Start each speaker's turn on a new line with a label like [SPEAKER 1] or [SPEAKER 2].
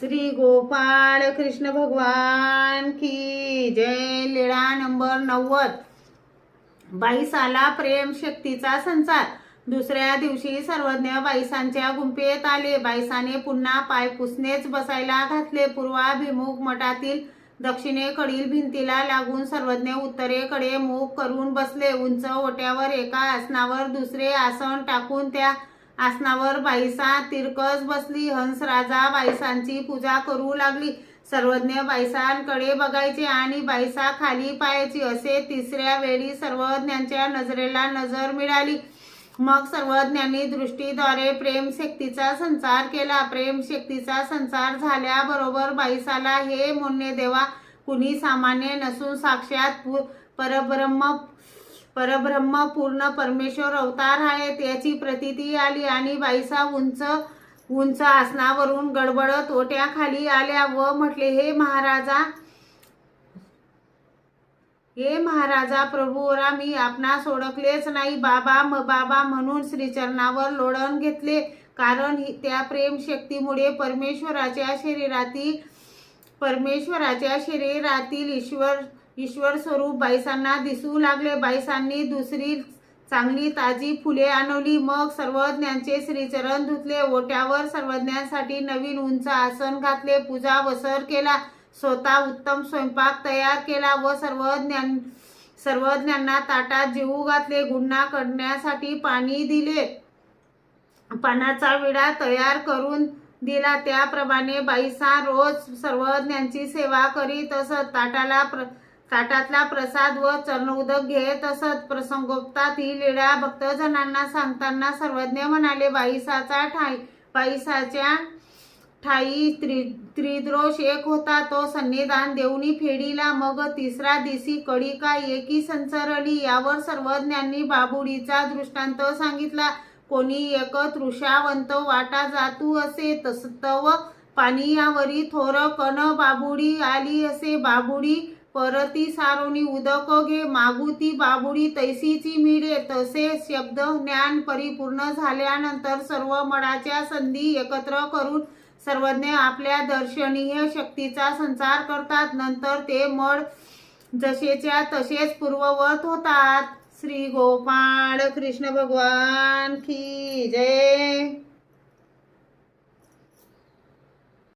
[SPEAKER 1] श्री गोपाळ कृष्ण भगवान की जय। लीळा नंबर 90। बाईसाला प्रेम शक्तीचा संचार। दुसऱ्या दिवशी सर्वज्ञ बाईसांच्या गुंफेत आले। बाईसाने पुन्हा पाय पुसणेच बसायला घातले। पूर्वाभिमुख मठातील दक्षिणेकडील भिंतीला लागून सर्वज्ञ उत्तरेकडे मुख करून बसले। उंच ओट्यावर एका आसनावर दुसरे आसन टाकून त्या आसनावर बाईसा तिरकस बसली। हंसराजा बाईसांची पूजा करू लागली। सर्वज्ञ बाईसांकडे बघायचे आणि बाईसा खाली पाहायची। असे तिसऱ्या वेळी सर्वज्ञांच्या नजरेला नजर मिळाली। मग सर्वज्ञांनी दृष्टीद्वारे प्रेम शक्तीचा संचार केला। प्रेम शक्तीचा संचार झाल्याबरोबर बाईसाला हे म्हणणे, देवा कुणी सामान्य नसून साक्षात परब्रह्म पूर्ण परमेश्वर अवतार आहेत याची प्रतीती आली। आणि बाईसा उंच आसनावरून गडबडत ओट्याखाली आल्या व म्हटले, हे महाराजा प्रभूवरा, मी आपणास ओळखलेच नाही। बाबा म्हणून श्रीचरणावर लोळण घेतले, कारण त्या प्रेम शक्तीमुळे परमेश्वराच्या शरीरातील ईश्वर स्वरूप बाईसांना दिसू लागले। बाईसांनी दुसरी चांगली ताजी फुले आणवली। मग सर्वज्ञांचे श्रीचरण धुतले। ओट्यावर सर्वज्ञांसाठी नवीन उंच आसन घातले। पूजा वसर केला। स्वतः उत्तम स्वयंपाक तयार केला व सर्वज्ञांना ताटात जेवू घातले। गुन्हा करण्यासाठी पाणी दिले। पानाचा विडा तयार करून दिला। त्याप्रमाणे बाईसा रोज सर्वज्ञांची सेवा करीत असत। ताटातला प्रसाद व चरणोदक घेत असत। प्रसंगोपात ही लीळा भक्तजनांना सांगताना सर्वज्ञ म्हणाले, बाईसाच्या ठाई त्रिदोष एक होता, तो सन्निधान देऊनी फेडीला। मग तिसरा दिसी कडिका एकी संचरली। यावर सर्वज्ञांनी बाबुडीचा दृष्टांत सांगितला। कोणी एक तृषावंत वाटा जातू असे, तव पाणी यावरी थोर कन बाबुडी आली असे। बाबुडी परती सारोनी उदक घे, मागू ती बाबुडी तैसीची मिळे। तसे शब्द ज्ञान परिपूर्ण झाल्यानंतर सर्व मळाच्या संधी एकत्र करून सर्वज्ञ आपल्या दर्शनीय शक्तीचा संचार करतात। नंतर ते मळ जसेच्या तसेच पूर्ववत होतात। श्री गोपाळ कृष्ण भगवान की जय।